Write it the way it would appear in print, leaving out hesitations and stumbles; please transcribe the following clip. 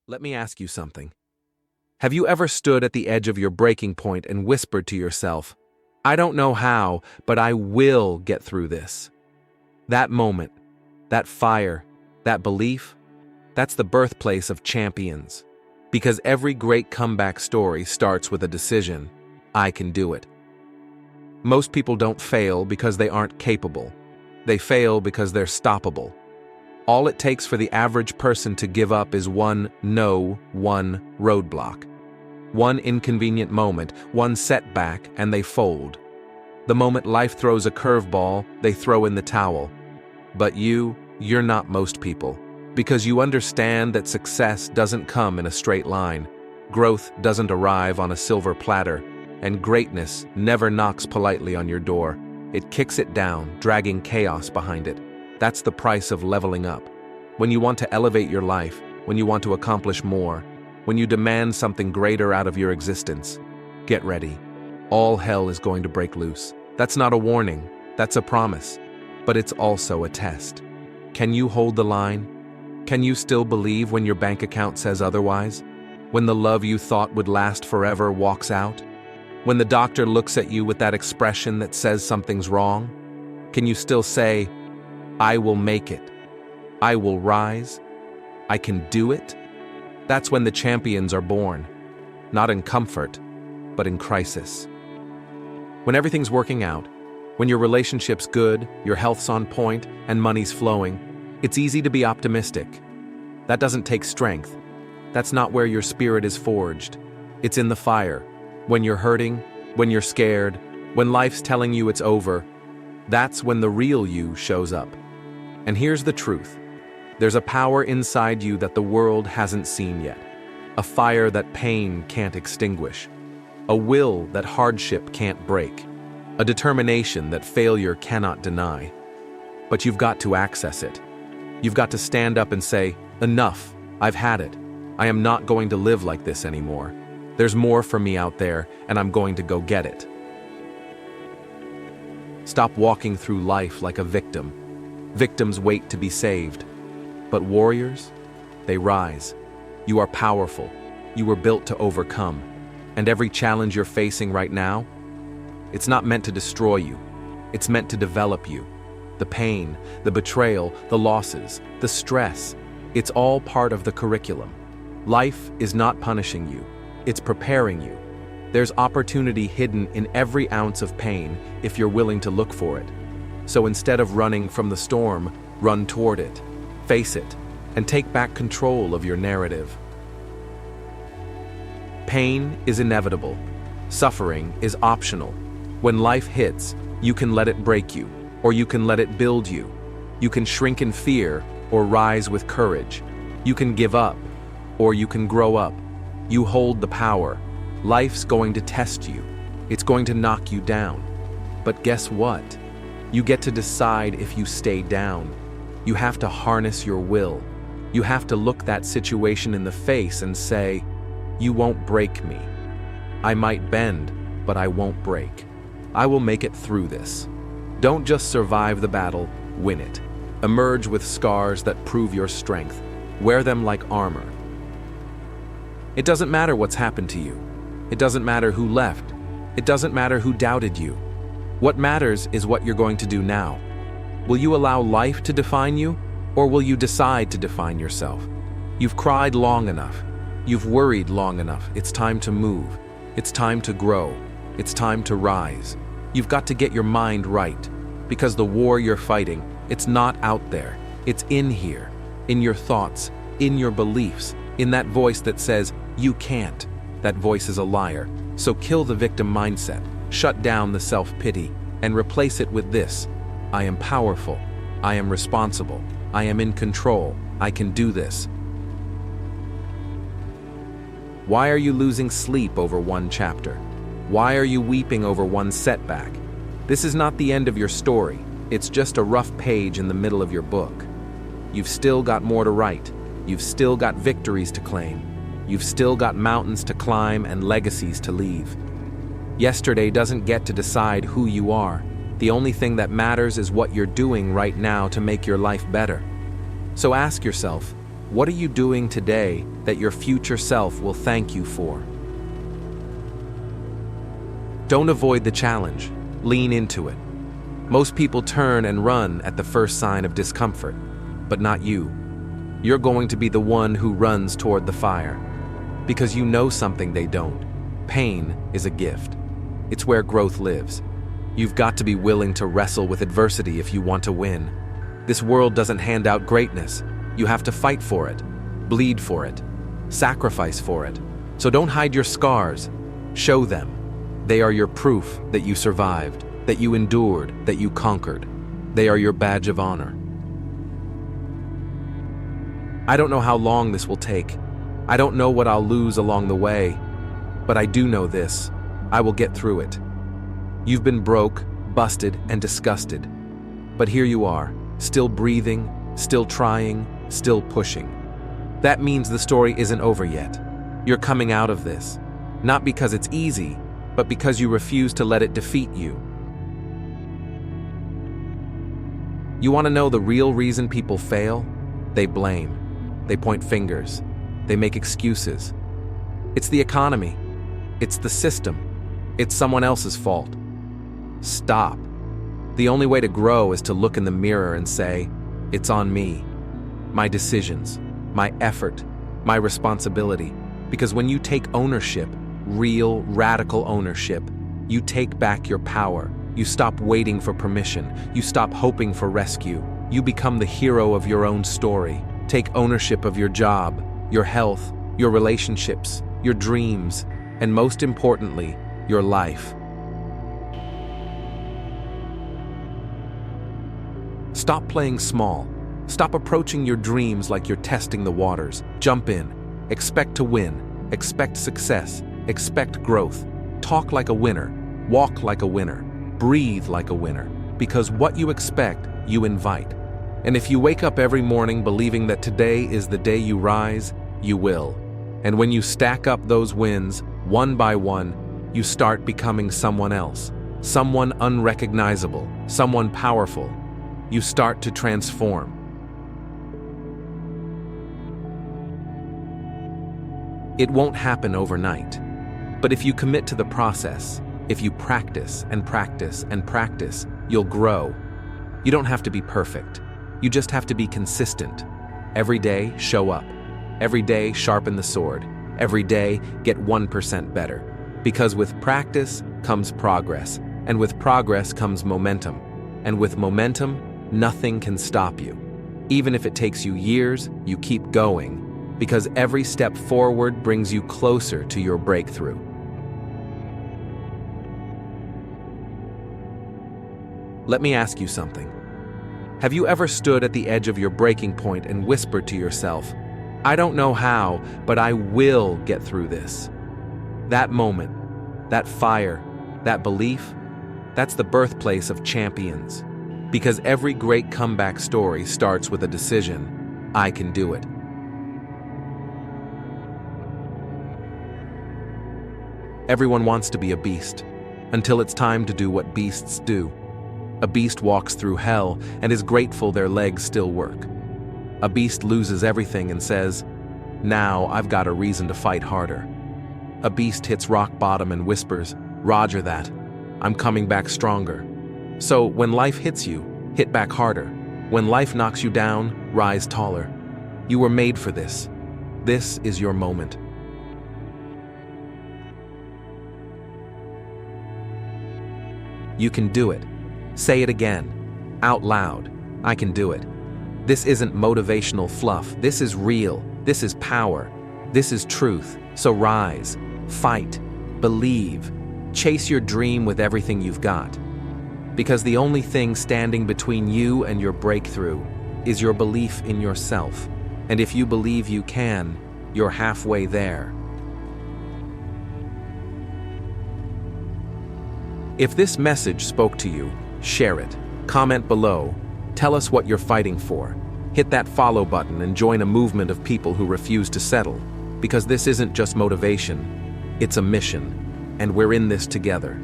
Let me ask you something. Have you ever stood at the edge of your breaking point and whispered to yourself, I don't know how, but I will get through this? That moment, that fire, that belief, that's the birthplace of champions. Because every great comeback story starts with a decision. I can do it. Most people don't fail because they aren't capable. They fail because they're stoppable. All it takes for the average person to give up is one roadblock. One inconvenient moment, one setback, and they fold. The moment life throws a curveball, they throw in the towel. But you're not most people. Because you understand that success doesn't come in a straight line. Growth doesn't arrive on a silver platter. And greatness never knocks politely on your door. It kicks it down, dragging chaos behind it. That's the price of leveling up. When you want to elevate your life, when you want to accomplish more, when you demand something greater out of your existence, get ready. All hell is going to break loose. That's not a warning, that's a promise. But it's also a test. Can you hold the line? Can you still believe when your bank account says otherwise? When the love you thought would last forever walks out? When the doctor looks at you with that expression that says something's wrong? Can you still say, I will make it. I will rise. I can do it? That's when the champions are born. Not in comfort, but in crisis. When everything's working out, when your relationship's good, your health's on point, and money's flowing, it's easy to be optimistic. That doesn't take strength. That's not where your spirit is forged. It's in the fire. When you're hurting, when you're scared, when life's telling you it's over, that's when the real you shows up. And here's the truth. There's a power inside you that the world hasn't seen yet. A fire that pain can't extinguish. A will that hardship can't break. A determination that failure cannot deny. But you've got to access it. You've got to stand up and say, enough, I've had it. I am not going to live like this anymore. There's more for me out there, and I'm going to go get it. Stop walking through life like a victim. Victims wait to be saved. But warriors, they rise. You are powerful. You were built to overcome. And every challenge you're facing right now, it's not meant to destroy you. It's meant to develop you. The pain, the betrayal, the losses, the stress, it's all part of the curriculum. Life is not punishing you. It's preparing you. There's opportunity hidden in every ounce of pain if you're willing to look for it. So instead of running from the storm, run toward it, face it, and take back control of your narrative. Pain is inevitable. Suffering is optional. When life hits, you can let it break you, or you can let it build you. You can shrink in fear, or rise with courage. You can give up, or you can grow up. You hold the power. Life's going to test you. It's going to knock you down. But guess what? You get to decide if you stay down. You have to harness your will. You have to look that situation in the face and say, you won't break me. I might bend, but I won't break. I will make it through this. Don't just survive the battle, win it. Emerge with scars that prove your strength. Wear them like armor. It doesn't matter what's happened to you. It doesn't matter who left. It doesn't matter who doubted you. What matters is what you're going to do now. Will you allow life to define you, or will you decide to define yourself? You've cried long enough. You've worried long enough. It's time to move. It's time to grow. It's time to rise. You've got to get your mind right, because the war you're fighting, it's not out there. It's in here, in your thoughts, in your beliefs, in that voice that says, you can't. That voice is a liar. So kill the victim mindset, shut down the self-pity, and replace it with this. I am powerful. I am responsible. I am in control. I can do this. Why are you losing sleep over one chapter? Why are you weeping over one setback? This is not the end of your story. It's just a rough page in the middle of your book. You've still got more to write. You've still got victories to claim. You've still got mountains to climb and legacies to leave. Yesterday doesn't get to decide who you are. The only thing that matters is what you're doing right now to make your life better. So ask yourself, What are you doing today that your future self will thank you for? Don't avoid the challenge. Lean into it. Most people turn and run at the first sign of discomfort, but not you. You're going to be the one who runs toward the fire, because you know something they don't. Pain is a gift. It's where growth lives. You've got to be willing to wrestle with adversity if you want to win. This world doesn't hand out greatness. You have to fight for it, bleed for it, sacrifice for it. So don't hide your scars. Show them. They are your proof that you survived, that you endured, that you conquered. They are your badge of honor. I don't know how long this will take. I don't know what I'll lose along the way, but I do know this. I will get through it. You've been broke, busted, and disgusted. But here you are, still breathing, still trying, still pushing. That means the story isn't over yet. You're coming out of this, not because it's easy, but because you refuse to let it defeat you. You want to know the real reason people fail? They blame. They point fingers. They make excuses. It's the economy. It's the system. It's someone else's fault. Stop. The only way to grow is to look in the mirror and say, it's on me. My decisions, my effort, my responsibility. Because when you take ownership, real, radical ownership, you take back your power. You stop waiting for permission. You stop hoping for rescue. You become the hero of your own story. Take ownership of your job, your health, your relationships, your dreams, and most importantly, your life. Stop playing small. Stop approaching your dreams like you're testing the waters. Jump in. Expect to win. Expect success. Expect growth. Talk like a winner. Walk like a winner. Breathe like a winner. Because what you expect, you invite. And if you wake up every morning believing that today is the day you rise, you will. And when you stack up those wins, one by one, you start becoming someone else. Someone unrecognizable. Someone powerful. You start to transform. It won't happen overnight. But if you commit to the process, if you practice and practice and practice, you'll grow. You don't have to be perfect. You just have to be consistent. Every day, show up. Every day, sharpen the sword. Every day, get 1% better. Because with practice comes progress. And with progress comes momentum. And with momentum, nothing can stop you. Even if it takes you years, you keep going. Because every step forward brings you closer to your breakthrough. Let me ask you something. Have you ever stood at the edge of your breaking point and whispered to yourself, I don't know how, but I will get through this? That moment, that fire, that belief, that's the birthplace of champions. Because every great comeback story starts with a decision. I can do it. Everyone wants to be a beast, until it's time to do what beasts do. A beast walks through hell and is grateful their legs still work. A beast loses everything and says, now I've got a reason to fight harder. A beast hits rock bottom and whispers, Roger that, I'm coming back stronger. So when life hits you, hit back harder. When life knocks you down, rise taller. You were made for this. This is your moment. You can do it. Say it again, out loud. I can do it. This isn't motivational fluff. This is real. This is power. This is truth. So rise, fight, believe, chase your dream with everything you've got. Because the only thing standing between you and your breakthrough is your belief in yourself. And if you believe you can, you're halfway there. If this message spoke to you, share it. Comment below. Tell us what you're fighting for. Hit that follow button and join a movement of people who refuse to settle. Because this isn't just motivation, it's a mission. And we're in this together.